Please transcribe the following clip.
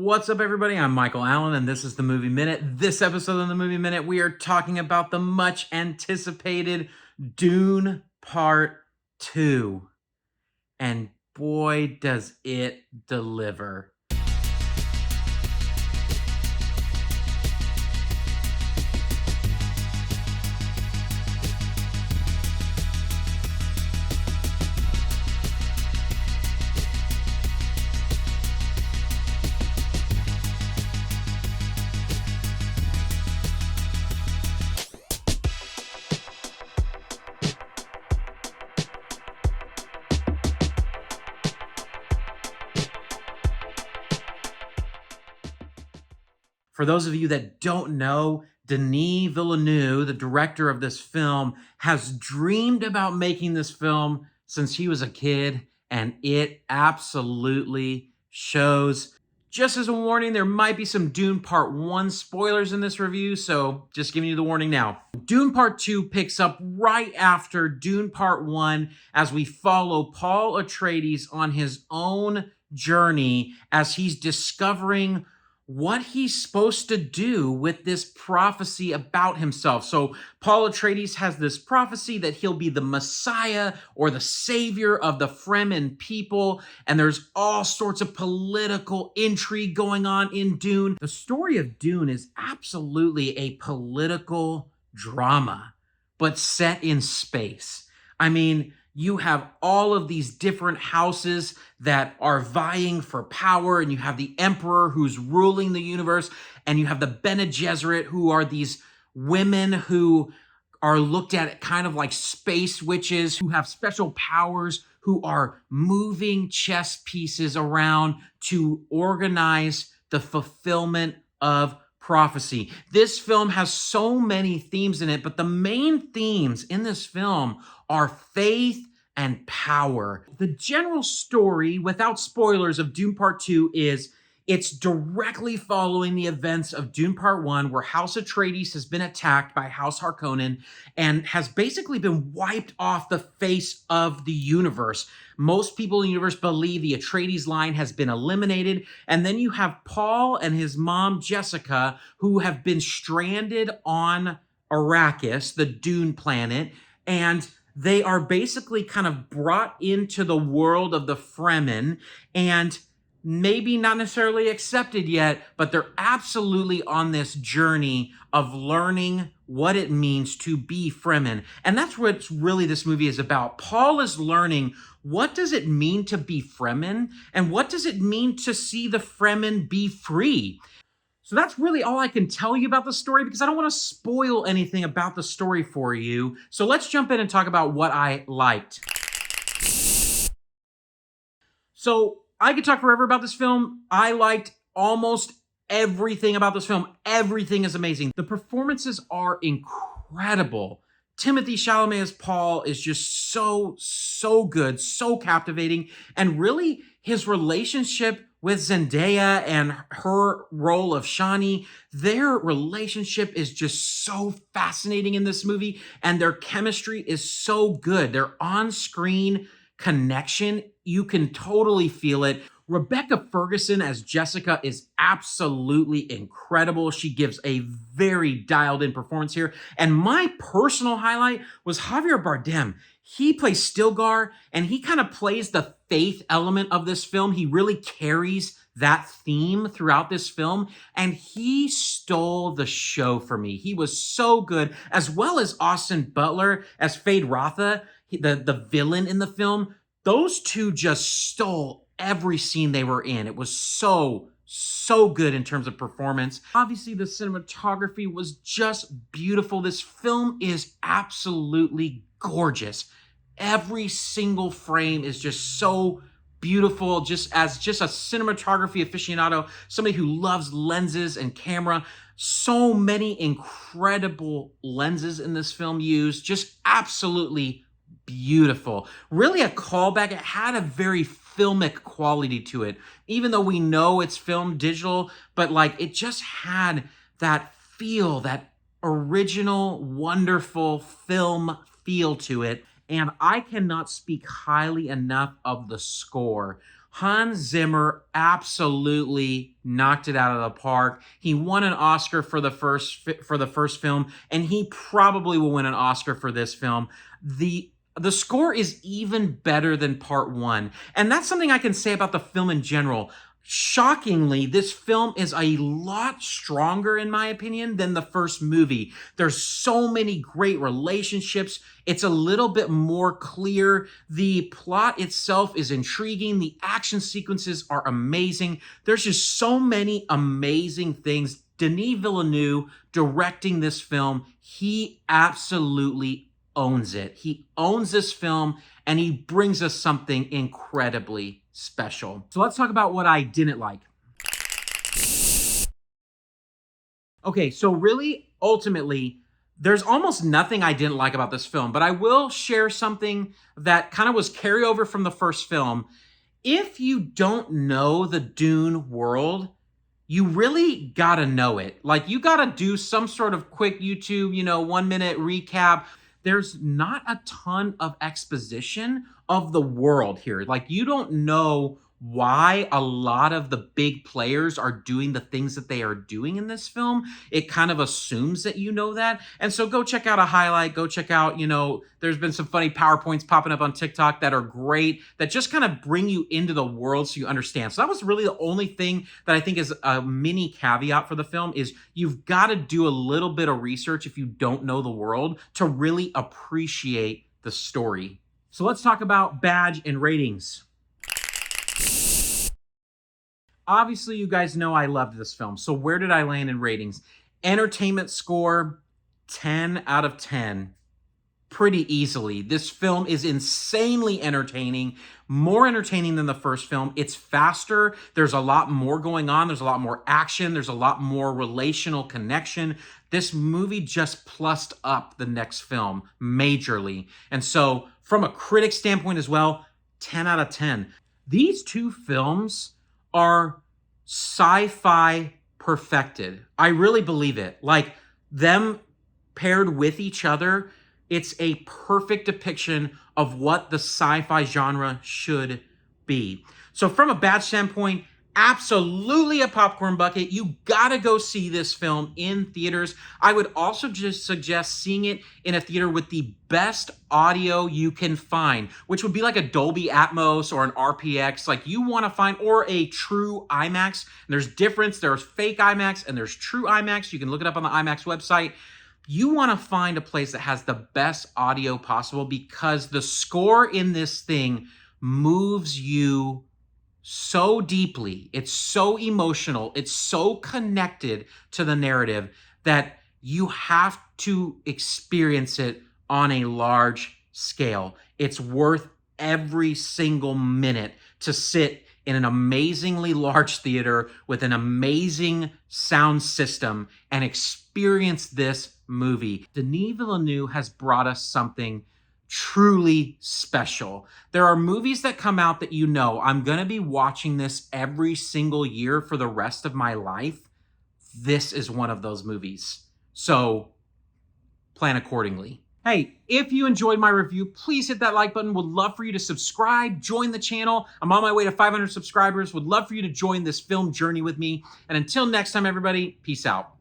What's up, everybody? I'm Michael Allen, and this is the Movie Minute. This episode of the Movie Minute, we are talking about the much anticipated Dune Part 2. And boy, does it deliver. For those of you that don't know, Denis Villenueve, the director of this film, has dreamed about making this film since he was a kid, and it absolutely shows. Just as a warning, there might be some Dune Part 1 spoilers in this review, so just giving you the warning now. Dune Part 2 picks up right after Dune Part 1 as we follow Paul Atreides on his own journey as he's discovering what he's supposed to do with this prophecy about himself. So Paul Atreides has this prophecy that he'll be the Messiah or the savior of the Fremen people, and there's all sorts of political intrigue going on in Dune. The story of Dune is absolutely a political drama, but set in space. I mean, you have all of these different houses that are vying for power, and you have the emperor who's ruling the universe, and you have the Bene Gesserit, who are these women who are looked at kind of like space witches, who have special powers, who are moving chess pieces around to organize the fulfillment of prophecy. This film has so many themes in it, but the main themes in this film are faith and power. The general story, without spoilers, of Dune Part 2 is it's directly following the events of Dune Part 1, where House Atreides has been attacked by House Harkonnen and has basically been wiped off the face of the universe. Most people in the universe believe the Atreides line has been eliminated. And then you have Paul and his mom, Jessica, who have been stranded on Arrakis, the Dune planet, and they are basically kind of brought into the world of the Fremen, and maybe not necessarily accepted yet, but they're absolutely on this journey of learning what it means to be Fremen. And that's what really this movie is about. Paul is learning, what does it mean to be Fremen? And what does it mean to see the Fremen be free? So that's really all I can tell you about the story, because I don't want to spoil anything about the story for you. So let's jump in and talk about what I liked. So I could talk forever about this film. I liked almost everything about this film. Everything is amazing. The performances are incredible. Timothèe Chalamet as Paul is just so good, so captivating. And really, his relationship with Zendaya and her role of Shani, their relationship is just so fascinating in this movie, and their chemistry is so good. Their on-screen connection, you can totally feel it. Rebecca Ferguson as Jessica is absolutely incredible. She gives a very dialed-in performance here. And my personal highlight was Javier Bardem. He plays Stilgar, and he kind of plays the faith element of this film. He really carries that theme throughout this film, and he stole the show for me. He was so good, as well as Austin Butler as Fade Rotha, the villain in the film. Those two just stole every scene they were in. It was so good in terms of performance. Obviously, the cinematography was just beautiful. This film is absolutely gorgeous. Every single frame is just so beautiful. Just as a cinematography aficionado, somebody who loves lenses and camera, so many incredible lenses in this film used. Just absolutely beautiful. Really a callback. It had a very filmic quality to it, even though we know it's filmed digital, but like it just had that feel, that original, wonderful film feel to it. And I cannot speak highly enough of the score. Hans Zimmer absolutely knocked it out of the park. He won an Oscar for the first film, and he probably will win an Oscar for this film. The score is even better than part one, and that's something I can say about the film in general. Shockingly, this film is a lot stronger, in my opinion, than the first movie. There's so many great relationships. It's a little bit more clear. The plot itself is intriguing. The action sequences are amazing. There's just so many amazing things. Denis Villeneuve directing this film, he absolutely owns it. He owns this film, and he brings us something incredibly special. So let's talk about what I didn't like. Okay, so really, ultimately, there's almost nothing I didn't like about this film, but I will share something that kind of was carryover from the first film. If you don't know the Dune world, you really gotta know it. Like, you gotta do some sort of quick YouTube, 1 minute recap. There's not a ton of exposition of the world here. Like, you don't know why a lot of the big players are doing the things that they are doing in this film. It kind of assumes that you know that. And so go check out a highlight. Go check out, there's been some funny PowerPoints popping up on TikTok that are great, that just kind of bring you into the world so you understand. So that was really the only thing that I think is a mini caveat for the film, is you've got to do a little bit of research if you don't know the world to really appreciate the story. So let's talk about badge and ratings. Obviously, you guys know I loved this film. So where did I land in ratings? Entertainment score, 10 out of 10. Pretty easily. This film is insanely entertaining, more entertaining than the first film. It's faster. There's a lot more going on. There's a lot more action. There's a lot more relational connection. This movie just plussed up the next film majorly. And so from a critic standpoint as well, 10 out of 10. These two films are sci-fi perfected. I really believe it. Like, them paired with each other, it's a perfect depiction of what the sci-fi genre should be. So from a badge standpoint, absolutely a popcorn bucket. You gotta go see this film in theaters. I would also just suggest seeing it in a theater with the best audio you can find, which would be like a Dolby Atmos or an RPX. Like, you want to find, or a true IMAX. And there's difference. There's fake IMAX and there's true IMAX. You can look it up on the IMAX website. You want to find a place that has the best audio possible, because the score in this thing moves you so deeply. It's so emotional. It's so connected to the narrative that you have to experience it on a large scale. It's worth every single minute to sit in an amazingly large theater with an amazing sound system and experience this movie. Denis Villeneuve has brought us something truly special. There are movies that come out that I'm going to be watching this every single year for the rest of my life. This is one of those movies. So plan accordingly. Hey, if you enjoyed my review, please hit that like button. Would love for you to subscribe, join the channel. I'm on my way to 500 subscribers. Would love for you to join this film journey with me. And until next time, everybody, peace out.